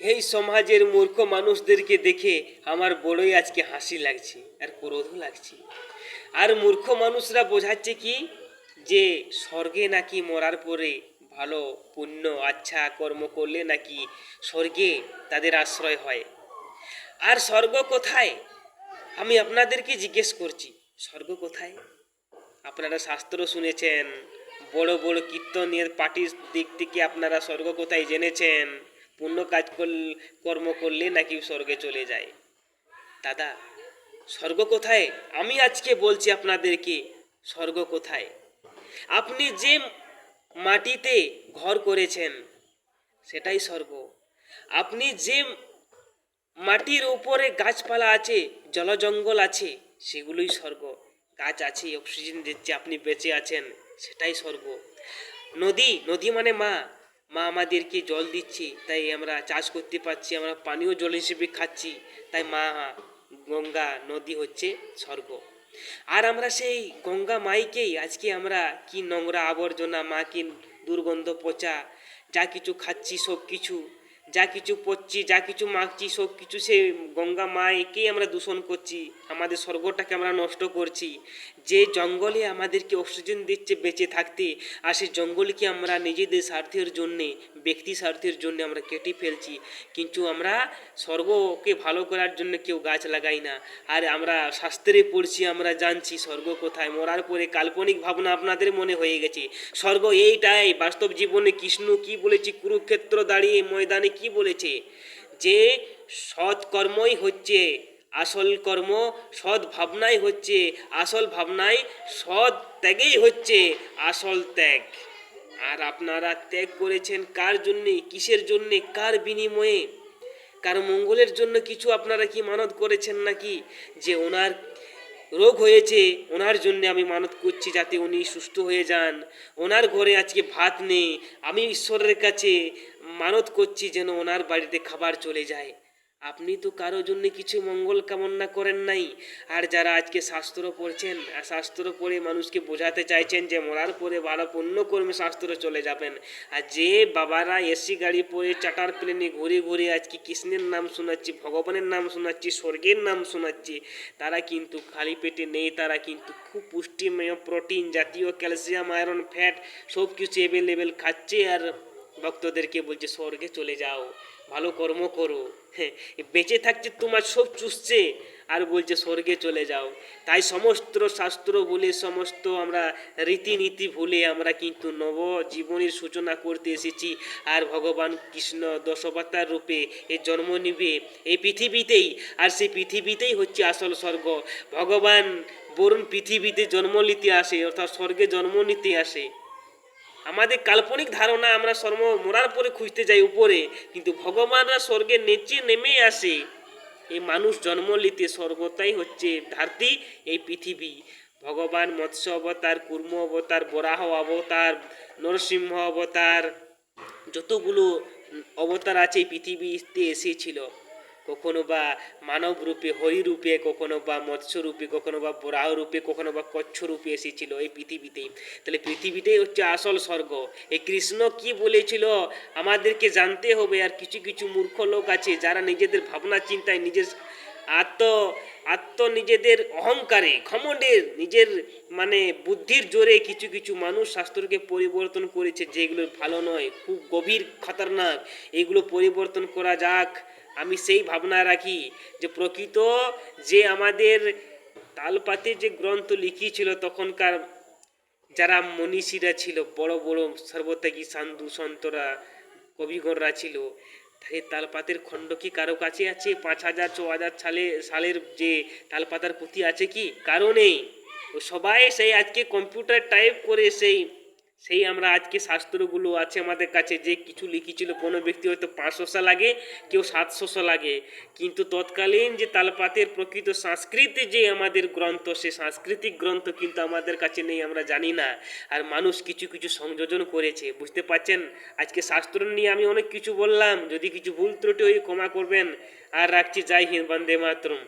এই সমাজের মূর্খ মানুষদেরকে দেখে আমার বড়ই আজকে হাসি লাগছে আর ক্রোধও লাগছে। আর মূর্খ মানুষরা বোঝাচ্ছে কি যে স্বর্গে নাকি মরার পরে ভালো পুণ্য আচ্ছা কর্ম করলে নাকি স্বর্গে তাদের আশ্রয় হয়। আর স্বর্গ কোথায়? আমি আপনাদেরকে জিজ্ঞেস করছি, স্বর্গ কোথায়? আপনারা শাস্ত্র শুনেছেন, বড় বড় কীর্তনের পার্টির দিক থেকে আপনারা স্বর্গ কোথায় জেনেছেন। পুণ্য কাজ কর্ম করলে নাকি স্বর্গে চলে যায়। দাদা, স্বর্গ কোথায়? আমি আজকে বলছি আপনাদেরকে স্বর্গ কোথায়। আপনি যে মাটিতে ঘর করেছেন সেটাই স্বর্গ। আপনি যে মাটির উপরে গাছপালা আছে, জলজঙ্গল আছে, সেগুলোই স্বর্গ। গাছ আছে, অক্সিজেন দিচ্ছে, আপনি বেঁচে আছেন, সেটাই স্বর্গ। নদী, নদী মানে মা, মা আমাদেরকে জল দিচ্ছে, তাই আমরা চাষ করতে পারছি, আমরা পানীয় জল হিসেবে খাচ্ছি, তাই মা গঙ্গা নদী হচ্ছে স্বর্গ। আর আমরা সেই গঙ্গা মাইকেই আজকে আমরা কি নোংরা আবর্জনা, মা কি দুর্গন্ধ পচা যা কিছু খাচ্ছি, সব কিছু যা কিছু পড়ছি, যা কিছু মাখছি, সব কিছু সেই গঙ্গা মায়েকেই আমরা দূষণ করছি, আমাদের স্বর্গটাকে আমরা নষ্ট করছি। যে জঙ্গলে আমাদেরকে অক্সিজেন দিচ্ছে বেঁচে থাকতে, আর সেই জঙ্গলকে আমরা নিজেদের স্বার্থের জন্যে, ব্যক্তি স্বার্থের জন্য আমরা কেটে ফেলছি। কিন্তু আমরা স্বর্গকে ভালো করার জন্য কেউ গাছ লাগাই না। আর আমরা শাস্ত্রে পড়ছি, আমরা জানছি স্বর্গ কোথায়। মরার পরে কাল্পনিক ভাবনা আপনাদের মনে হয়ে গেছে স্বর্গ এইটাই। বাস্তব জীবনে কৃষ্ণ কি বলেছে, কুরুক্ষেত্র দাঁড়িয়ে ময়দানে কি বলেছে, যে সৎ কর্মই হচ্ছে আসল কর্ম, সৎ ভাবনাই হচ্ছে আসল ভাবনাই, সৎ ত্যাগেই হচ্ছে আসল ত্যাগ। আর আপনারা ত্যাগ করেছেন কার জন্যে, কিসের জন্যে, কার বিনিময়ে? কার মঙ্গলের জন্য কিছু আপনারা কি মানত করেছেন নাকি, যে ওনার রোগ হয়েছে, ওনার জন্য আমি মানত করছি যাতে উনি সুস্থ হয়ে যান, ওনার ঘরে আজকে ভাত নেই, আমি ঈশ্বরের কাছে মানত করছি যেন ওনার বাড়িতে খাবার চলে যায়। আপনি তো কারো জন্য কিছু মঙ্গল কামনা করেন নাই। আর যারা আজকে শাস্ত্র পড়ছেন, শাস্ত্র পড়ে মানুষকে বোঝাতে চাইছেন যে মরার পরে ভালো পুণ্য কর্মে শাস্ত্র চলে যাবেন, আর যে বাবারা এসি গাড়ি পরে চার্টার প্লেনে ঘুরে ঘুরে আজকে কৃষ্ণের নাম শোনাচ্ছি, ভগবানের নাম শোনাচ্ছি, স্বর্গের নাম শোনাচ্ছি, তারা কিন্তু খালি পেটে নেই, তারা কিন্তু খুব পুষ্টিময় প্রোটিন জাতীয় ক্যালসিয়াম আয়রন ফ্যাট সব কিছু অ্যাভেলেবেল খাচ্ছে। আর ভক্তদেরকে বলছে স্বর্গে চলে যাও, ভালো কর্ম করো। হ্যাঁ, বেঁচে থাকছে তোমার সব চুষছে আর বলছে স্বর্গে চলে যাও। তাই সমস্ত শাস্ত্র ভুলে, সমস্ত আমরা রীতিনীতি ভুলে আমরা কিন্তু নব জীবনের সূচনা করতে এসেছি। আর ভগবান কৃষ্ণ দশাবতার রূপে এ জন্ম নিবে এই পৃথিবীতেই, আর সেই পৃথিবীতেই হচ্ছে আসল স্বর্গ। ভগবান বরুণ পৃথিবীতে জন্ম নিতে আসে, অর্থাৎ স্বর্গে জন্ম নিতে আসে। আমাদের কাল্পনিক ধারণা আমরা স্বর্গ মরার পরে খুঁজতে যাই উপরে, কিন্তু ভগবানরা স্বর্গে নিচে নেমে আসে এই মানুষ জন্ম নিতে। স্বর্গটাই হচ্ছে ধারতি, এই পৃথিবী। ভগবান মৎস্য অবতার, কুর্ম অবতার, বরাহ অবতার, নরসিংহ অবতার, যতগুলো অবতার আছে এই পৃথিবীতে এসেছিল। কখনো বা মানব রূপে, হরি রূপে, কখনো বা মৎস্য রূপে, কখনো বা বরাহ রূপে, কখনো বা কচ্ছ রূপে এসেছিল এই পৃথিবীতেই। তাহলে পৃথিবীটাই হচ্ছে আসল স্বর্গ। এই কৃষ্ণ কি বলেছিল আমাদেরকে জানতে হবে। আর কিছু কিছু মূর্খ লোক আছে যারা নিজেদের ভাবনা চিন্তায়, নিজের নিজেদের অহংকারে, ঘমণ্ডের, নিজের মানে বুদ্ধির জোরে কিছু কিছু মানুষ শাস্ত্রকে পরিবর্তন করেছে, যেগুলো ভালো নয়, খুব গভীর খতরনাক। এগুলো পরিবর্তন করা যাক, আমি সেই ভাবনা রাখি যে প্রকৃত যে আমাদের তালপাতে যে গ্রন্থ লিখিয়েছিল তখনকার যারা মনীষীরা ছিল, বড় বড় সর্বত্যাগী সাধু সন্তরা, কবিগণরা ছিল, সেই তালপাতের খণ্ড কি কারো কাছে আছে? 5000 6000 সালের যে তালপাতার পুঁথি আছে কি? কারো নেই। সবাই সেই আজকে কম্পিউটার টাইপ করে সেই সেই আমরা আজকে শাস্ত্রগুলো আছে আমাদের কাছে, যে কিছু লিখিছিল কোনো ব্যক্তি হয়তো 500 লাগে, কেউ 700 লাগে, কিন্তু তৎকালীন যে তালপাতের প্রকৃত সংস্কৃতি যে আমাদের গ্রন্থ, সে সাংস্কৃতিক গ্রন্থ কিন্তু আমাদের কাছে নেই, আমরা জানি না। আর মানুষ কিছু কিছু সংযোজন করেছে, বুঝতে পারছেন। আজকে শাস্ত্র নিয়ে আমি অনেক কিছু বললাম, যদি কিছু ভুল ত্রুটি ক্ষমা করবেন। আর রাখছি, জয় হিন্দ, বন্দে মাতরম।